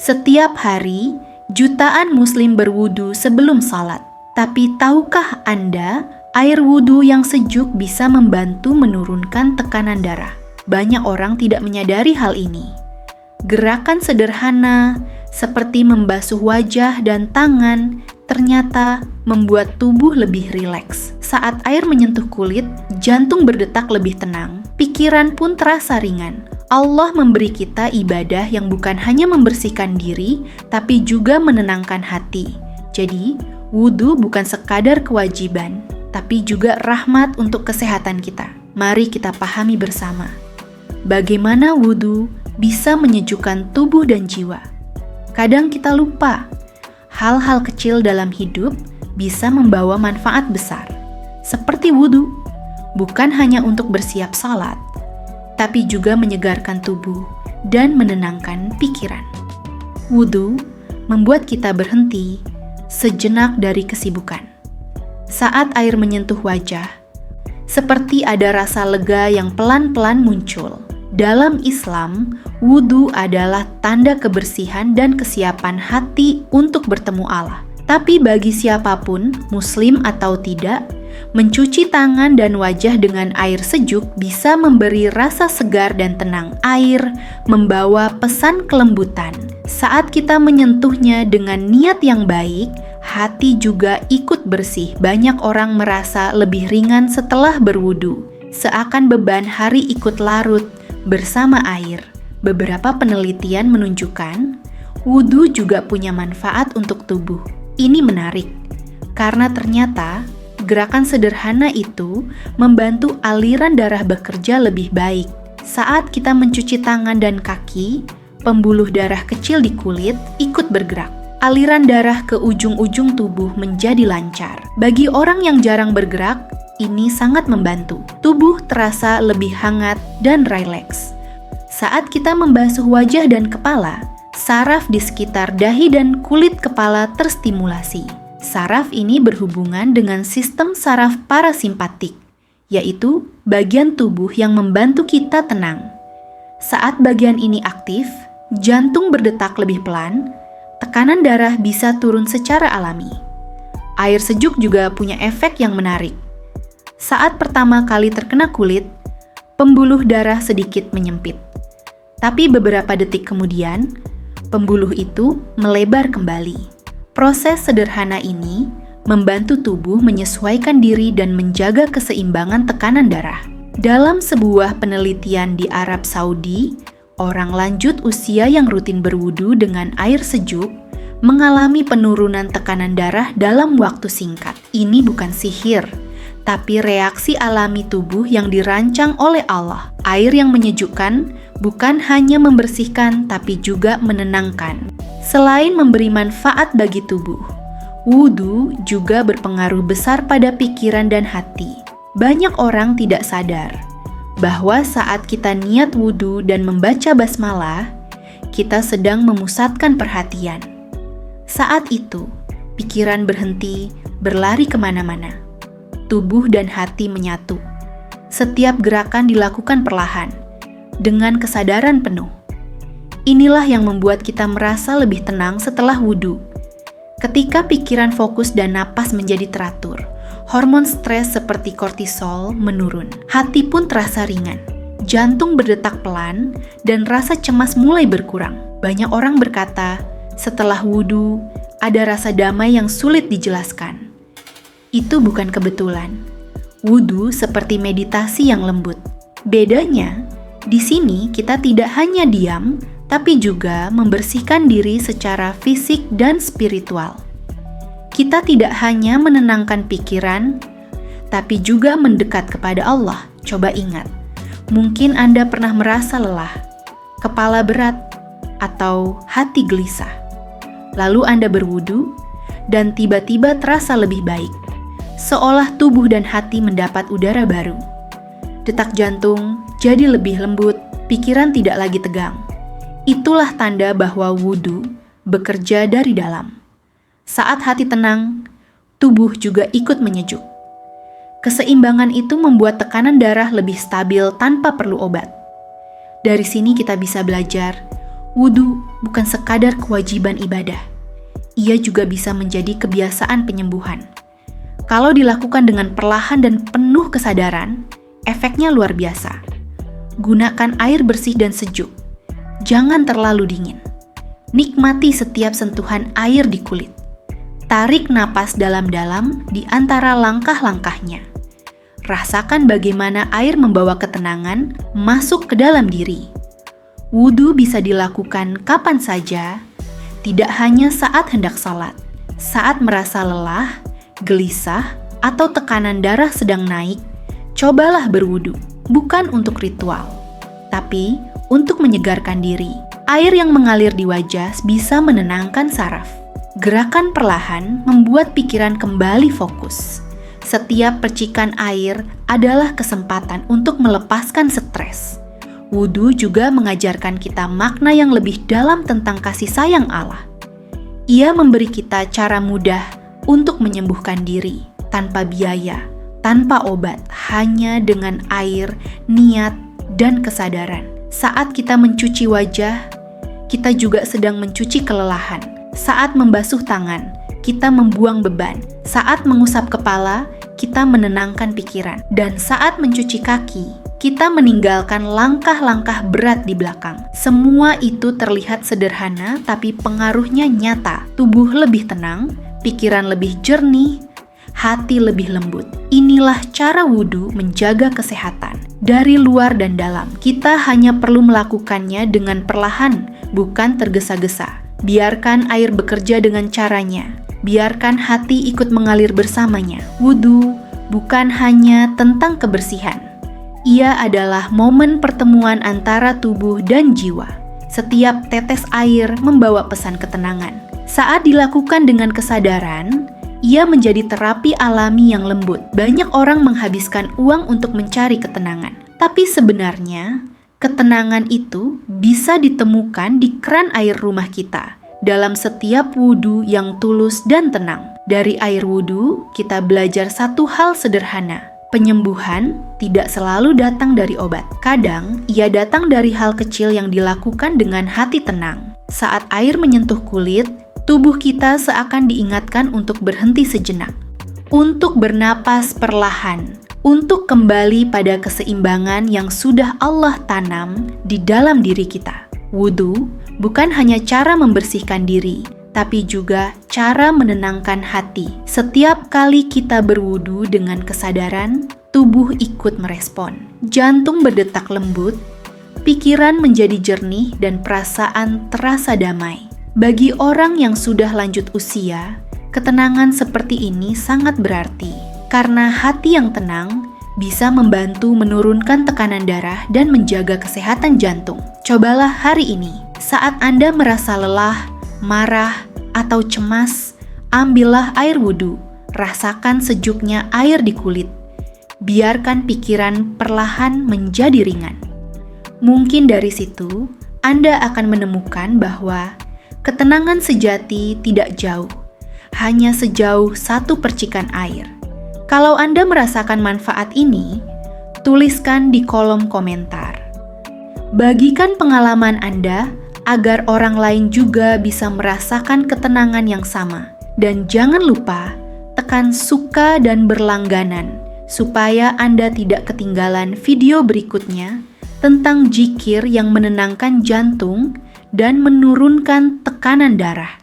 Setiap hari, jutaan muslim berwudu sebelum salat. Tapi tahukah Anda, air wudu yang sejuk bisa membantu menurunkan tekanan darah? Banyak orang tidak menyadari hal ini. Gerakan sederhana seperti membasuh wajah dan tangan ternyata membuat tubuh lebih rileks. Saat air menyentuh kulit, jantung berdetak lebih tenang, pikiran pun terasa ringan. Allah memberi kita ibadah yang bukan hanya membersihkan diri, tapi juga menenangkan hati. Jadi, wudu bukan sekadar kewajiban, tapi juga rahmat untuk kesehatan kita. Mari kita pahami bersama, bagaimana wudu bisa menyejukkan tubuh dan jiwa. Kadang kita lupa, hal-hal kecil dalam hidup bisa membawa manfaat besar. Seperti wudu, bukan hanya untuk bersiap salat, tapi juga menyegarkan tubuh dan menenangkan pikiran. Wudu membuat kita berhenti sejenak dari kesibukan. Saat air menyentuh wajah, seperti ada rasa lega yang pelan-pelan muncul. Dalam Islam, wudu adalah tanda kebersihan dan kesiapan hati untuk bertemu Allah. Tapi bagi siapapun, muslim atau tidak, mencuci tangan dan wajah dengan air sejuk bisa memberi rasa segar dan tenang. Air membawa pesan kelembutan. Saat kita menyentuhnya dengan niat yang baik, hati juga ikut bersih. Banyak orang merasa lebih ringan setelah berwudu, seakan beban hari ikut larut bersama air. Beberapa penelitian menunjukkan wudu juga punya manfaat untuk tubuh. Ini menarik, karena ternyata gerakan sederhana itu membantu aliran darah bekerja lebih baik. Saat kita mencuci tangan dan kaki, pembuluh darah kecil di kulit ikut bergerak. Aliran darah ke ujung-ujung tubuh menjadi lancar. Bagi orang yang jarang bergerak, ini sangat membantu. Tubuh terasa lebih hangat dan rileks. Saat kita membasuh wajah dan kepala, saraf di sekitar dahi dan kulit kepala terstimulasi. Saraf ini berhubungan dengan sistem saraf parasimpatik, yaitu bagian tubuh yang membantu kita tenang. Saat bagian ini aktif, jantung berdetak lebih pelan, tekanan darah bisa turun secara alami. Air sejuk juga punya efek yang menarik. Saat pertama kali terkena kulit, pembuluh darah sedikit menyempit. Tapi beberapa detik kemudian, pembuluh itu melebar kembali. Proses sederhana ini membantu tubuh menyesuaikan diri dan menjaga keseimbangan tekanan darah. Dalam sebuah penelitian di Arab Saudi, orang lanjut usia yang rutin berwudu dengan air sejuk mengalami penurunan tekanan darah dalam waktu singkat. Ini bukan sihir, tapi reaksi alami tubuh yang dirancang oleh Allah. Air yang menyejukkan bukan hanya membersihkan, tapi juga menenangkan. Selain memberi manfaat bagi tubuh, wudu juga berpengaruh besar pada pikiran dan hati. Banyak orang tidak sadar bahwa saat kita niat wudu dan membaca basmalah, kita sedang memusatkan perhatian. Saat itu, pikiran berhenti berlari kemana-mana. Tubuh dan hati menyatu. Setiap gerakan dilakukan perlahan, dengan kesadaran penuh. Inilah yang membuat kita merasa lebih tenang setelah wudu. Ketika pikiran fokus dan napas menjadi teratur, hormon stres seperti kortisol menurun. Hati pun terasa ringan, jantung berdetak pelan, dan rasa cemas mulai berkurang. Banyak orang berkata, setelah wudu, ada rasa damai yang sulit dijelaskan. Itu bukan kebetulan. Wudu seperti meditasi yang lembut. Bedanya, di sini kita tidak hanya diam, tapi juga membersihkan diri secara fisik dan spiritual. Kita tidak hanya menenangkan pikiran, tapi juga mendekat kepada Allah. Coba ingat, mungkin Anda pernah merasa lelah, kepala berat, atau hati gelisah. Lalu Anda berwudu, dan tiba-tiba terasa lebih baik, seolah tubuh dan hati mendapat udara baru. Detak jantung jadi lebih lembut, pikiran tidak lagi tegang. Itulah tanda bahwa wudu bekerja dari dalam. Saat hati tenang, tubuh juga ikut menyejuk. Keseimbangan itu membuat tekanan darah lebih stabil tanpa perlu obat. Dari sini kita bisa belajar, Wudhu bukan sekadar kewajiban ibadah. Ia juga bisa menjadi kebiasaan penyembuhan. Kalau dilakukan dengan perlahan dan penuh kesadaran, efeknya luar biasa. Gunakan air bersih dan sejuk. Jangan terlalu dingin. Nikmati setiap sentuhan air di kulit. Tarik napas dalam-dalam di antara langkah-langkahnya. Rasakan bagaimana air membawa ketenangan masuk ke dalam diri. Wudhu bisa dilakukan kapan saja, tidak hanya saat hendak salat. Saat merasa lelah, gelisah, atau tekanan darah sedang naik, cobalah berwudhu. Bukan untuk ritual, tapi untuk menyegarkan diri. Air yang mengalir di wajah bisa menenangkan saraf. Gerakan perlahan membuat pikiran kembali fokus. Setiap percikan air adalah kesempatan untuk melepaskan stres. Wudhu juga mengajarkan kita makna yang lebih dalam tentang kasih sayang Allah. Ia memberi kita cara mudah untuk menyembuhkan diri, tanpa biaya, tanpa obat, hanya dengan air, niat, dan kesadaran. Saat kita mencuci wajah, kita juga sedang mencuci kelelahan. Saat membasuh tangan, kita membuang beban. Saat mengusap kepala, kita menenangkan pikiran. Dan saat mencuci kaki, kita meninggalkan langkah-langkah berat di belakang. Semua itu terlihat sederhana, tapi pengaruhnya nyata. Tubuh lebih tenang, pikiran lebih jernih, hati lebih lembut. Inilah cara wudhu menjaga kesehatan. Dari luar dan dalam, kita hanya perlu melakukannya dengan perlahan, bukan tergesa-gesa. Biarkan air bekerja dengan caranya. Biarkan hati ikut mengalir bersamanya. Wudhu bukan hanya tentang kebersihan. Ia adalah momen pertemuan antara tubuh dan jiwa. Setiap tetes air membawa pesan ketenangan. Saat dilakukan dengan kesadaran, ia menjadi terapi alami yang lembut. Banyak orang menghabiskan uang untuk mencari ketenangan. Tapi sebenarnya, ketenangan itu bisa ditemukan di keran air rumah kita. Dalam setiap wudhu yang tulus dan tenang. Dari air wudhu, kita belajar satu hal sederhana. Penyembuhan tidak selalu datang dari obat. Kadang, ia datang dari hal kecil yang dilakukan dengan hati tenang. Saat air menyentuh kulit, tubuh kita seakan diingatkan untuk berhenti sejenak. Untuk bernapas perlahan. Untuk kembali pada keseimbangan yang sudah Allah tanam di dalam diri kita. Wudhu bukan hanya cara membersihkan diri, tapi juga cara menenangkan hati. Setiap kali kita berwudu dengan kesadaran, tubuh ikut merespon. Jantung berdetak lembut, pikiran menjadi jernih, dan perasaan terasa damai. Bagi orang yang sudah lanjut usia, ketenangan seperti ini sangat berarti. Karena hati yang tenang bisa membantu menurunkan tekanan darah dan menjaga kesehatan jantung. Cobalah hari ini, saat Anda merasa lelah, marah, atau cemas, ambillah air wudhu. Rasakan sejuknya air di kulit. Biarkan pikiran perlahan menjadi ringan. Mungkin dari situ, Anda akan menemukan bahwa ketenangan sejati tidak jauh, hanya sejauh satu percikan air. Kalau Anda merasakan manfaat ini, tuliskan di kolom komentar. Bagikan pengalaman Anda agar orang lain juga bisa merasakan ketenangan yang sama. Dan jangan lupa tekan suka dan berlangganan supaya Anda tidak ketinggalan video berikutnya tentang zikir yang menenangkan jantung dan menurunkan tekanan darah.